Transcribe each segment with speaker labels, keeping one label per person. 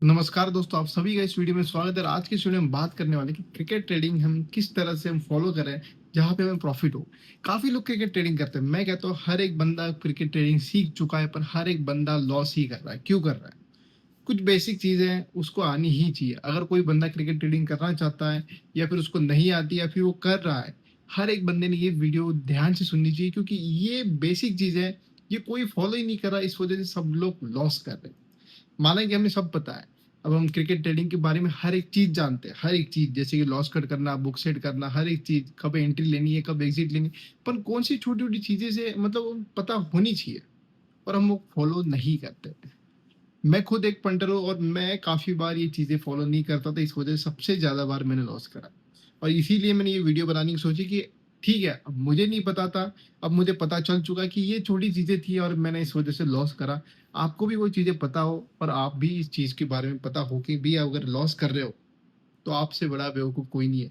Speaker 1: नमस्कार दोस्तों, आप सभी का इस वीडियो में स्वागत है। आज की इस वीडियो में बात करने वाले कि क्रिकेट ट्रेडिंग हम किस तरह से हम फॉलो करें जहां पे हमें प्रॉफिट हो। काफी लोग क्रिकेट ट्रेडिंग करते हैं। मैं कहता हूँ हर एक बंदा क्रिकेट ट्रेडिंग सीख चुका है, पर हर एक बंदा लॉस ही कर रहा है। क्यों कर रहा है? कुछ बेसिक चीजें हैं, उसको आनी ही चाहिए। अगर कोई बंदा क्रिकेट ट्रेडिंग करना चाहता है या फिर उसको नहीं आती या फिर वो कर रहा है, हर एक बंदे ने ये वीडियो ध्यान से सुननी चाहिए, क्योंकि ये बेसिक चीज है। ये कोई फॉलो ही नहीं कर रहा, इस वजह से सब लोग लॉस कर रहे हैं। माना कि हमें सब पता है, अब हम क्रिकेट ट्रेडिंग के बारे में हर एक चीज जानते हैं। हर एक चीज जैसे कि लॉस कट करना, बुक सेट करना, हर एक चीज, कब एंट्री लेनी है, कब एग्जिट लेनी है। पर कौन सी छोटी छोटी चीजें से मतलब वो पता होनी चाहिए, और हम वो फॉलो नहीं करते। मैं खुद एक पंटर हूँ और मैं काफी बार ये चीजें फॉलो नहीं करता था, इस वजह से सबसे ज्यादा बार मैंने लॉस करा। और इसीलिए मैंने ये वीडियो बनाने की सोची कि ठीक है, अब मुझे नहीं पता था, अब मुझे पता चल चुका कि ये छोटी चीजें थी और मैंने इस वजह से लॉस करा। आपको भी वो चीजें पता हो और आप भी इस चीज के बारे में पता हो कि भी अगर लॉस कर रहे हो तो आपसे बड़ा बेवकूफ कोई नहीं है।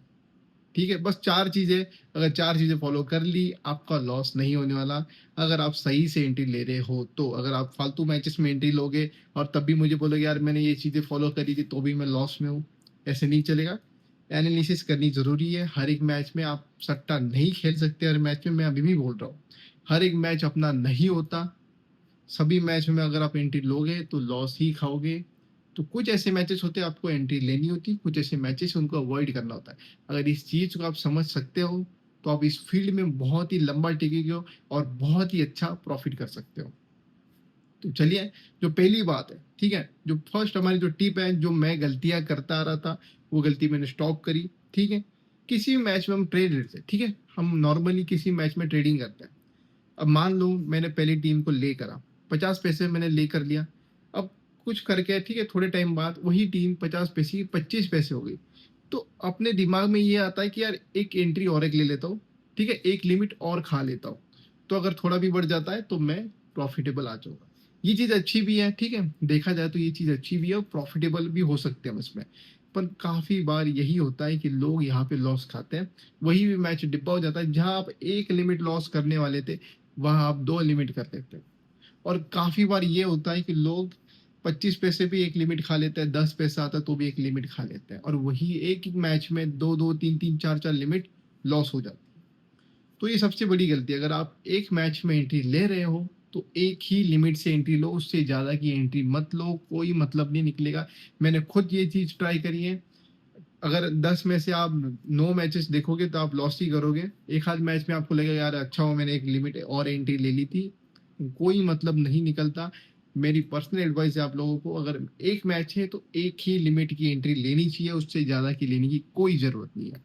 Speaker 1: ठीक है, बस चार चीजें, अगर चार चीजें फॉलो कर ली आपका लॉस नहीं होने वाला। अगर आप सही से एंट्री ले रहे हो तो। अगर आप फालतू मैचेस में एंट्री लोगे और तब भी मुझे बोलोगे यार मैंने ये चीजें फॉलो करी थी तो भी मैं लॉस में हूँ, ऐसे नहीं चलेगा। एनालिसिस करनी जरूरी है। हर एक मैच में आप सट्टा नहीं खेल सकते। हर मैच में, मैं अभी भी बोल रहा हूँ, हर एक मैच अपना नहीं होता। सभी मैच में अगर आप एंट्री लोगे तो लॉस ही खाओगे। तो कुछ ऐसे मैचेस होते हैं आपको एंट्री लेनी होती, कुछ ऐसे मैचेस उनको अवॉइड करना होता है। अगर इस चीज को आप समझ सकते हो तो आप इस फील्ड में बहुत ही लंबा टिकेगे हो और बहुत ही अच्छा प्रॉफिट कर सकते हो। तो चलिए, जो पहली बात है, ठीक है, जो फर्स्ट हमारी जो टिप है, जो मैं गलतियां करता आ रहा था वो गलती मैंने स्टॉप करी। ठीक है, किसी भी मैच में हम ट्रेड लेते हैं, ठीक है, हम नॉर्मली किसी मैच में ट्रेडिंग करते हैं। अब मान लो मैंने पहली टीम को ले करा, 50 पैसे मैंने ले कर लिया। अब कुछ करके, ठीक है, थोड़े टाइम बाद वही टीम 50 पैसे की 25 पैसे हो गई। तो अपने दिमाग में ये आता है कि यार एक एंट्री और एक ले लेता हूँ, ठीक है, एक लिमिट और खा लेता हूँ। तो अगर थोड़ा भी बढ़ जाता है तो मैं प्रॉफिटेबल आ जाऊंगा। ये चीज अच्छी भी है, ठीक है, देखा जाए तो ये चीज अच्छी भी है और प्रॉफिटेबल भी हो सकते हैं हम इसमें। पर काफी बार यही होता है कि लोग यहाँ पे लॉस खाते हैं। वही भी मैच डिब्बा हो जाता है, जहां आप एक लिमिट लॉस करने वाले थे वहां आप दो लिमिट कर लेते हैं। और काफी बार ये होता है कि लोग 25 पैसे भी एक लिमिट खा लेते हैं, 10 पैसा आता है तो भी एक लिमिट खा लेते हैं, और वही एक ही मैच में दो दो तीन तीन चार चार लिमिट लॉस हो जाती है। तो ये सबसे बड़ी गलती है। अगर आप एक मैच में एंट्री ले रहे हो तो एक ही लिमिट से एंट्री लो, उससे ज्यादा की एंट्री मत लो, कोई मतलब नहीं निकलेगा। मैंने खुद ये चीज ट्राई करी है। अगर 10 में से आप 9 मैचेस देखोगे तो आप लॉस ही करोगे। एक आध मैच में आपको लगेगा यार अच्छा हो मैंने एक लिमिट और एंट्री ले ली थी, कोई मतलब नहीं निकलता। मेरी पर्सनल एडवाइस है आप लोगों को, अगर एक मैच है तो एक ही लिमिट की एंट्री लेनी चाहिए, उससे ज्यादा की लेने की कोई जरूरत नहीं है।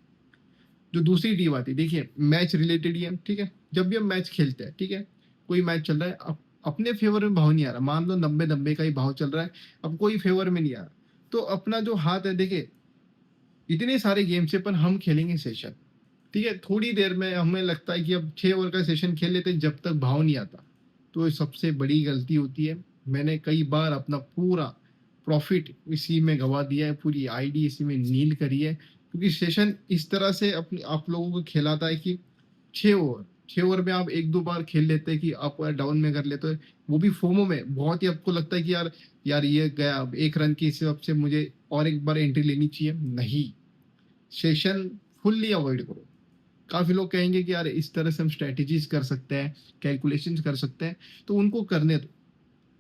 Speaker 1: जो दूसरी टीम आती है, देखिए मैच रिलेटेड ही है, ठीक है, जब भी हम मैच खेलते हैं, ठीक है, कोई मैच चल रहा है, अपने फेवर में भाव नहीं आ रहा, मान लो 90-90 का ही भाव चल रहा है, अब कोई फेवर में नहीं आ रहा, तो अपना जो हाथ है, देखिए इतने सारे गेम से पर हम खेलेंगे सेशन, ठीक है, थोड़ी देर में हमें लगता है कि अब 6 ओवर का सेशन खेल लेते हैं जब तक भाव नहीं आता। तो ये सबसे बड़ी गलती होती है। मैंने कई बार अपना पूरा प्रॉफिट इसी में गवा दिया है, पूरी आईडी इसी में नील करी है, क्योंकि सेशन इस तरह से अपने आप लोगों को खिलाता है कि 6 ओवर में आप एक दो बार खेल लेते हैं कि अप या डाउन में कर लेते हैं, वो भी फोमो में। बहुत ही आपको लगता है कि यार यार ये गया, अब 1 रन के हिसाब से मुझे और एक बार एंट्री लेनी चाहिए, नहीं, सेशन फुल्ली अवॉइड करो। काफी लोग कहेंगे कि यार इस तरह से हम स्ट्रेटेजीज कर सकते हैं, कैलकुलेशंस कर सकते हैं, तो उनको करने दो।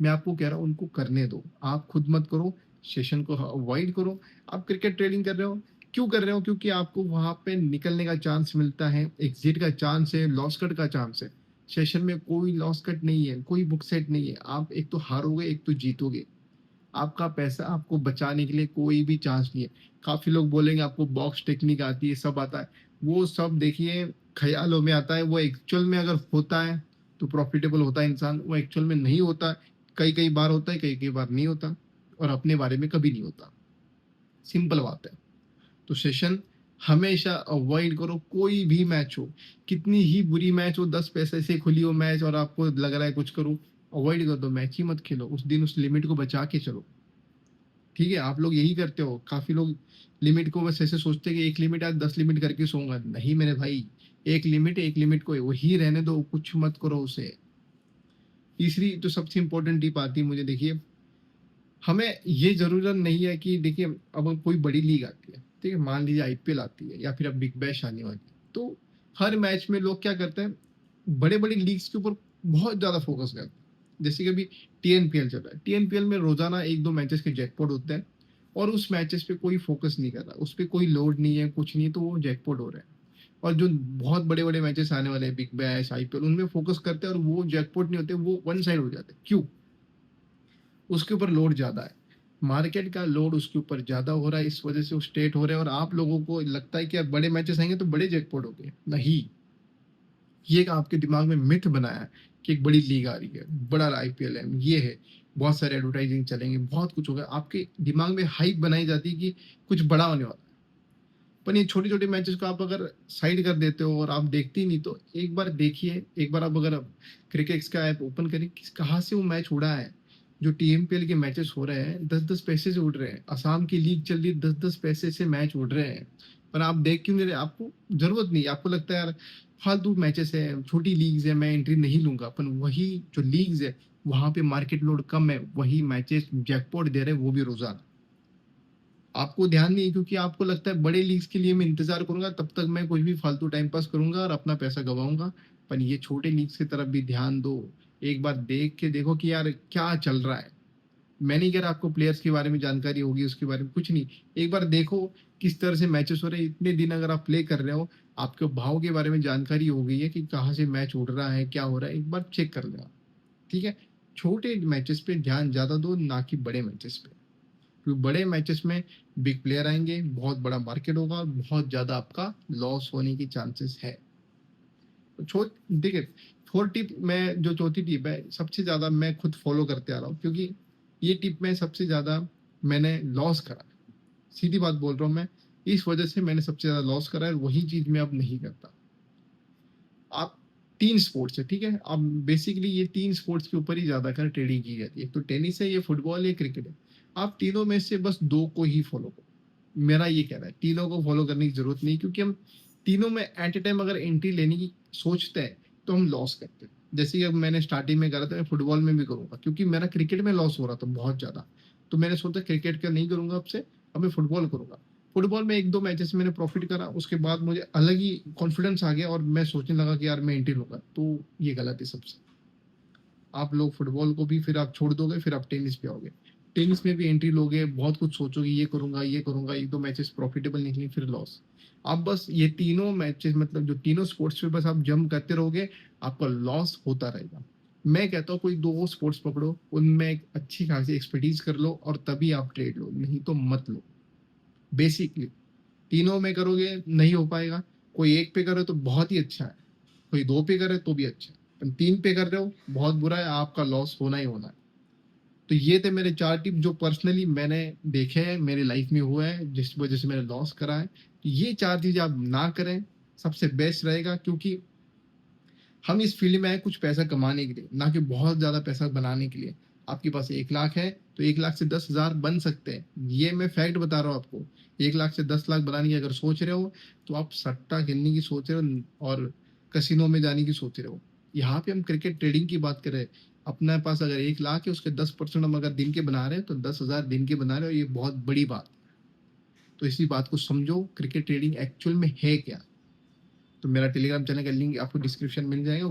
Speaker 1: मैं आपको कह रहा हूँ उनको करने दो, आप खुद मत करो, सेशन को अवॉइड करो। आप क्रिकेट ट्रेडिंग कर रहे हो, क्यों कर रहे हो? क्योंकि आपको वहां पे निकलने का चांस मिलता है, एग्जिट का चांस है, लॉस कट का चांस है। सेशन में कोई लॉस कट नहीं है, कोई बुक सेट नहीं है। आप एक तो हारोगे, एक तो जीतोगे। आपका पैसा आपको बचाने के लिए कोई भी चांस नहीं है। काफी लोग बोलेंगे आपको बॉक्स टेक्निक आती है, सब आता है। वो सब देखिए ख्यालों में आता है, वो एक्चुअल में अगर होता है तो प्रॉफिटेबल होता है इंसान, वो एक्चुअल में नहीं होता है। कई कई बार होता है, कई कई बार नहीं होता, और अपने बारे में कभी नहीं होता। सिंपल बात है। तो सेशन हमेशा अवॉइड करो, कोई भी मैच हो, कितनी ही बुरी मैच हो, 10 पैसे से खुली हो मैच और आपको लग रहा है कुछ करूं, अवॉइड कर दो, मैच ही मत खेलो उस दिन, उस लिमिट को बचा के चलो। ठीक है, आप लोग यही करते हो। काफी लोग लिमिट को बस ऐसे सोचते हैं कि एक लिमिट आज 10 लिमिट करके सोऊंगा, नहीं मेरे भाई, एक लिमिट, एक लिमिट को वही रहने दो, कुछ मत करो उसे। तीसरी जो सबसे इंपॉर्टेंट टिप आती है मुझे, देखिए हमें ये ज़रूरत नहीं है कि देखिए अब कोई बड़ी लीग आती है, ठीक है? मान लीजिए आईपीएल आती है या फिर अब बिग बैश आने वाली है। तो हर मैच में लोग क्या करते हैं, बड़े-बड़ी लीग्स के ऊपर बहुत ज़्यादा फ़ोकस करते हैं। जैसे कि अभी टीएनपीएल चल रहा है। टीएनपीएल में रोज़ाना 1-2 मैचेस के जैकपॉट होते हैं और उस मैचेस पे कोई फ़ोकस नहीं कर रहा। उस पे कोई लोड नहीं है, कुछ नहीं है, तो वो जैकपॉट हो रहा है। और जो बहुत बड़े-बड़े मैचेस आने वाले हैं, बिग बैश, आईपीएल, उनमें फ़ोकस करते हैं और वो जैकपॉट नहीं होते, वो वन साइड हो जाते हैं। क्यों? उसके ऊपर लोड ज़्यादा है। मार्केट का लोड उसके ऊपर ज़्यादा हो रहा है, इस वजह से वो स्टेट हो रहे हैं और आप लोगों को लगता है कि अब बड़े मैचेस आएँगे तो बड़े जैकपॉट होंगे। नहीं, ये एक आपके दिमाग में मिथ बनाया है कि एक बड़ी लीग आ रही है, बड़ा आईपीएल है, ये है, बहुत सारे एडवर्टाइजिंग चलेंगे, बहुत कुछ होगा। आपके दिमाग में हाइप बनाई जाती है कि कुछ बड़ा होने वाला है। पर ये छोटे-छोटे मैचेस को आप अगर साइड कर देते हो और आप देखते ही नहीं, तो एक बार देखिए, एक बार आप अगर क्रिकेट्स का ऐप ओपन करें, किस कहाँ से वो मैच उड़ा है। जो टीएमपीएल के मैचेस हो रहे हैं, 10-10 पैसे से उड़ रहे हैं। असम की लीग चल रही है, 10-10 पैसे से मैच उड़ रहे हैं। पर आप देख क्यों नहीं रहे? आपको ज़रूरत नहीं है, आपको लगता है यार फालतू मैचेस है, छोटी लीग्स है, मैं एंट्री नहीं लूँगा। पर वही जो लीग्स है, वहाँ पे मार्केट लोड कम है, वही मैचेस जैकपॉट दे रहे हैं, वो भी रोज़ाना। आपको ध्यान नहीं है क्योंकि आपको लगता है बड़े लीग्स के लिए मैं इंतज़ार करूँगा, तब तक मैं कुछ भी फालतू टाइम पास करूँगा और अपना पैसा गँवाऊँगा। पर ये छोटे लीग्स की तरफ भी ध्यान दो। एक बार देख के देखो कि यार क्या चल रहा है। मैं नहीं कह रहा आपको प्लेयर्स के बारे में जानकारी होगी, उसके बारे में कुछ नहीं। एक बार देखो किस तरह से मैचेस हो रहे हैं, इतने दिन अगर आप प्ले कर रहे हो, आपको भाव के बारे में जानकारी हो गई है कि कहाँ से मैच उड़ रहा है, क्या हो रहा है, एक बार चेक कर लेना, ठीक है? छोटे मैचेस पे ध्यान ज़्यादा दो, ना कि बड़े मैचेस पे। क्योंकि बड़े मैचेस में बिग प्लेयर आएँगे, बहुत बड़ा मार्केट होगा, बहुत ज़्यादा आपका लॉस होने की चांसेस है। छो देखिए, 4 टिप मैं जो चौथी टिप है, सबसे ज़्यादा मैं खुद फॉलो करते आ रहा हूँ क्योंकि ये टिप में सबसे ज़्यादा मैंने लॉस करा है। सीधी बात बोल रहा हूँ मैं, इस वजह से मैंने सबसे ज़्यादा लॉस करा है और वही चीज़ मैं अब नहीं करता। आप 3 स्पोर्ट्स है, ठीक है? अब बेसिकली ये 3 स्पोर्ट्स के ऊपर ही ज़्यादातर ट्रेडिंग की जाती है। एक तो टेनिस है, ये फुटबॉल है, ये क्रिकेट है। आप तीनों में से बस 2 को ही फॉलो करो। मेरा ये कहना है, तीनों को फॉलो करने की ज़रूरत नहीं क्योंकि हम तीनों में एट अ टाइम अगर एंट्री लेने की सोचते हैं, तो हम लॉस करते हैं। जैसे कि अब मैंने स्टार्टिंग में करा था, मैं फुटबॉल में भी करूँगा क्योंकि मेरा क्रिकेट में लॉस हो रहा था बहुत ज़्यादा। तो मैंने सोचा क्रिकेट का नहीं करूँगा अब से, अब मैं फुटबॉल करूँगा। फुटबॉल में 1-2 मैचेस मैंने प्रॉफ़िट करा, उसके बाद मुझे अलग ही कॉन्फिडेंस आ गया और मैं सोचने लगा कि यार मैं एंट्री लूँगा, तो ये गलत है सबसे। आप लोग फुटबॉल को भी फिर आप छोड़ दोगे, फिर आप टेनिस पे आओगे। टेनिस में भी एंट्री लोगे, बहुत कुछ सोचोगे, ये करूँगा, 1-2 मैचेस प्रॉफिटेबल निकले, फिर लॉस। आप बस ये तीनों मैचेस मतलब जो तीनों स्पोर्ट्स पे बस आप जंप करते रहोगे, आपका लॉस होता रहेगा। मैं कहता हूँ कोई 2 स्पोर्ट्स पकड़ो, उनमें एक अच्छी खासी एक्सपर्टीज़ कर लो और तभी आप ट्रेड लो, नहीं तो मत लो। बेसिकली तीनों में करोगे नहीं हो पाएगा, कोई 1 पे करे तो बहुत ही अच्छा है, कोई 2 पे करे तो भी अच्छा है, पर 3 पे कर रहे हो, बहुत बुरा है, आपका लॉस होना ही होना है। तो ये थे मेरे 4 टिप जो पर्सनली मैंने देखे हैं, मेरी लाइफ में हुआ है, जिस वजह से मैंने लॉस करा है। तो ये 4 चीज़ें आप ना करें, सबसे बेस्ट रहेगा क्योंकि हम इस फील्ड में आए कुछ पैसा कमाने के लिए, ना कि बहुत ज़्यादा पैसा बनाने के लिए। आपके पास 1 लाख है, तो 1 लाख से 10,000 बन सकते हैं। ये मैं फैक्ट बता रहा हूँ आपको। 1 लाख से 10 लाख बनाने की अगर सोच रहे हो, तो आप सट्टा खेलने की सोच रहे हो और कसिनो में जाने की सोच रहे हो। यहाँ पे हम क्रिकेट ट्रेडिंग की बात कर रहे हैं। अपने पास अगर 1 लाख है, उसके 10% हम अगर दिन के बना रहे हैं, तो 10,000 दिन के बना रहे हो, ये बहुत बड़ी बात है। तो इसी बात को समझो, क्रिकेट ट्रेडिंग एक्चुअल में है क्या? तो मेरा टेलीग्राम चैनल का लिंक आपको डिस्क्रिप्शन मिल जाएगा।